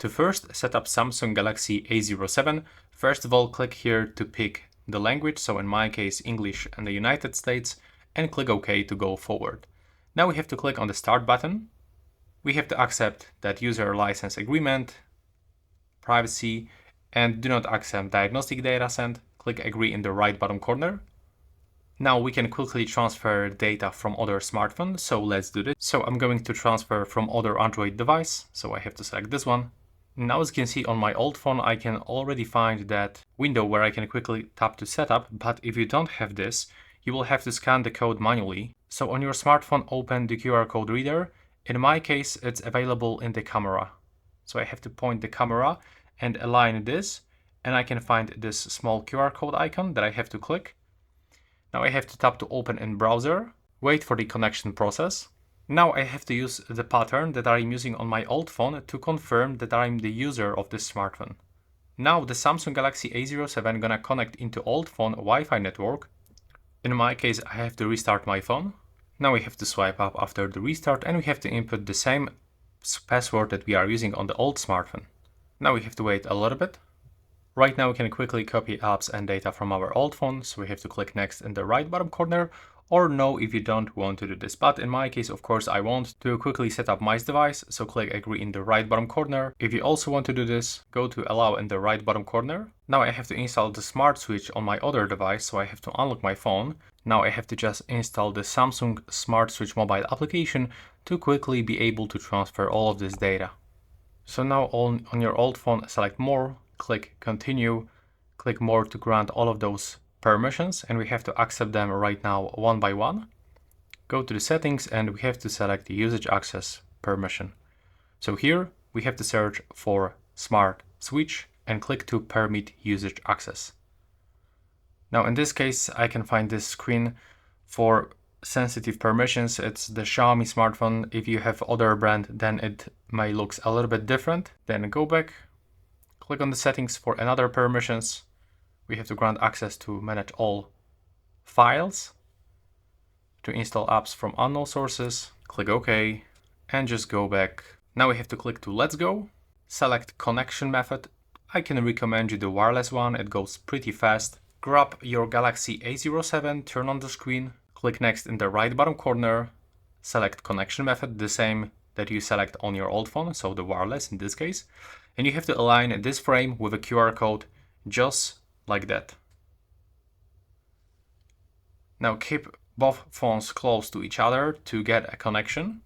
To first set up Samsung Galaxy A07, first of all click here to pick the language, so in my case English and the United States, and click OK to go forward. Now we have to click on the Start button. We have to accept that user license agreement, privacy, and do not accept diagnostic data sent. Click Agree in the right bottom corner. Now we can quickly transfer data from other smartphone, so let's do this. So I'm going to transfer from other Android device, so I have to select this one. Now as you can see on my old phone, I can already find that window where I can quickly tap to setup, but if you don't have this, you will have to scan the code manually. So on your smartphone, open the QR code reader. In my case, it's available in the camera. So I have to point the camera and align this, and I can find this small QR code icon that I have to click. Now I have to tap to open in browser, wait for the connection process. Now I have to use the pattern that I'm using on my old phone to confirm that I'm the user of this smartphone. Now the Samsung Galaxy A07 gonna connect into old phone Wi-Fi network. In my case, I have to restart my phone. Now we have to swipe up after the restart, and we have to input the same password that we are using on the old smartphone. Now we have to wait a little bit. Right now we can quickly copy apps and data from our old phone, so we have to click next in the right bottom corner, or no if you don't want to do this. But in my case, of course, I want to quickly set up my device, so click Agree in the right bottom corner. If you also want to do this, go to Allow in the right bottom corner. Now I have to install the smart switch on my other device, so I have to unlock my phone. Now I have to just install the Samsung Smart Switch mobile application to quickly be able to transfer all of this data. So now on your old phone, select More, click Continue, click More to grant all of those permissions, and we have to accept them right now one by one. Go to the settings and we have to select the usage access permission. So here we have to search for Smart Switch and click to permit usage access. Now in this case, I can find this screen for sensitive permissions. It's the Xiaomi smartphone. If you have other brand, then it may look a little bit different. Then go back, click on the settings for another permissions. We have to grant access to manage all files, to install apps from unknown sources, click OK, and just go back. Now we have to click to Let's Go, select connection method. I can recommend you the wireless one, it goes pretty fast. Grab your Galaxy A07, turn on the screen, click next in the right bottom corner, select connection method, the same that you select on your old phone, so the wireless in this case. And you have to align this frame with a QR code just like that. Now keep both phones close to each other to get a connection.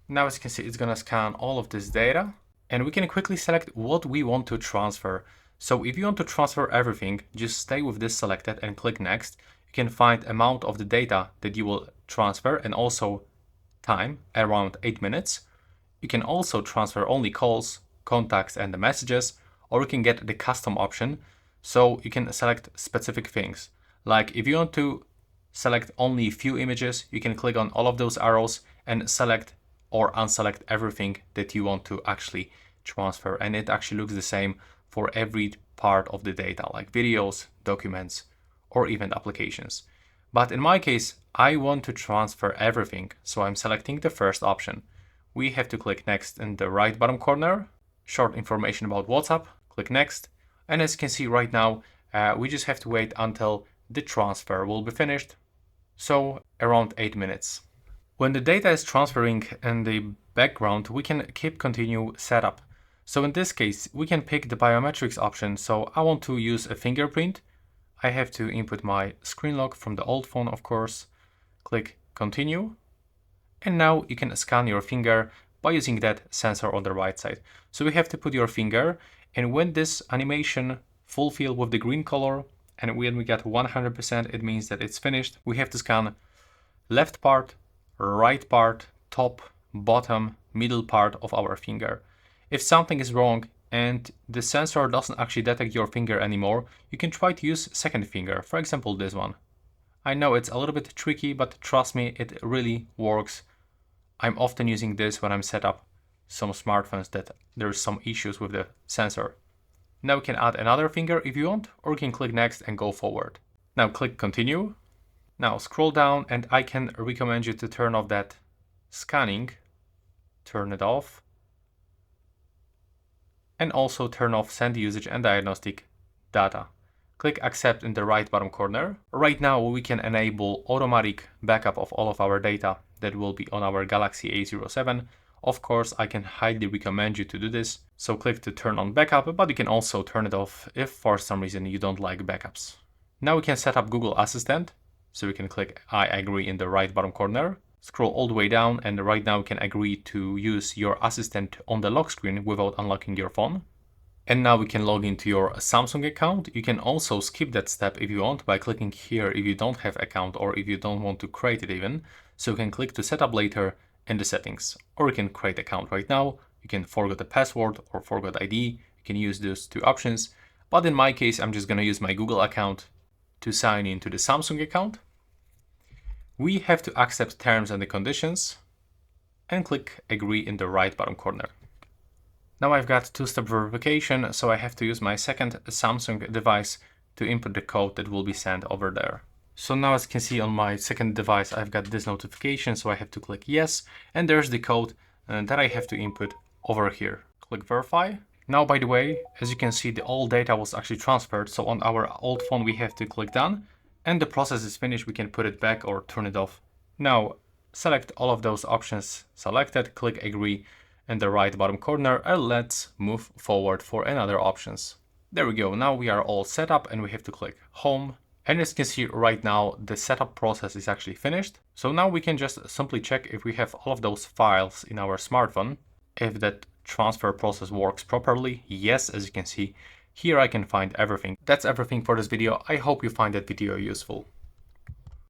Now as you can see, it's gonna scan all of this data, and we can quickly select what we want to transfer. So if you want to transfer everything, just stay with this selected and click next. You can find amount of the data that you will transfer and also time, around 8 minutes. You can also transfer only calls, contacts and the messages, or you can get the custom option. So you can select specific things. Like if you want to select only a few images, you can click on all of those arrows and select or unselect everything that you want to actually transfer. And it actually looks the same for every part of the data, like videos, documents, or even applications. But in my case, I want to transfer everything. So I'm selecting the first option. We have to click next in the right bottom corner, short information about WhatsApp, click next. And as you can see right now, we just have to wait until the transfer will be finished. So around 8 minutes. When the data is transferring in the background, we can keep continue setup. So in this case, we can pick the biometrics option. So I want to use a fingerprint. I have to input my screen lock from the old phone, of course. Click continue. And now you can scan your finger by using that sensor on the right side. So we have to put your finger, and when this animation fulfill with the green color, and when we get 100%, it means that it's finished. We have to scan left part, right part, top, bottom, middle part of our finger. If something is wrong and the sensor doesn't actually detect your finger anymore, you can try to use second finger, for example this one. I know it's a little bit tricky, but trust me, it really works. I'm often using this when I'm set up some smartphones that there's some issues with the sensor. Now we can add another finger if you want, or you can click next and go forward. Now click continue. Now scroll down, and I can recommend you to turn off that scanning. Turn it off. and also turn off send usage and diagnostic data. Click accept in the right bottom corner. Right now we can enable automatic backup of all of our data that will be on our Galaxy A07. Of course, I can highly recommend you to do this. So click to turn on backup, but you can also turn it off if for some reason you don't like backups. Now we can set up Google Assistant. So we can click I agree in the right bottom corner. Scroll all the way down, and right now we can agree to use your assistant on the lock screen without unlocking your phone. And now we can log into your Samsung account. You can also skip that step if you want by clicking here if you don't have account or if you don't want to create it even. So you can click to set up later in the settings, or you can create account right now. You can forget the password or forget ID. You can use those two options. But in my case, I'm just gonna use my Google account to sign into the Samsung account. We have to accept terms and the conditions and click agree in the right bottom corner. Now I've got two-step verification, so I have to use my second Samsung device to input the code that will be sent over there. So now as you can see on my second device, I've got this notification, so I have to click yes, and there's the code that I have to input over here. Click verify. Now, by the way, as you can see, the all data was actually transferred, so on our old phone we have to click done, and the process is finished. We can put it back or turn it off. Now, select all of those options selected, click agree in the right bottom corner, and let's move forward for another options. There we go. Now we are all set up and we have to click home. And as you can see right now, the setup process is actually finished. So now we can just simply check if we have all of those files in our smartphone, if that transfer process works properly. Yes, as you can see, here I can find everything. That's everything for this video. I hope you find that video useful.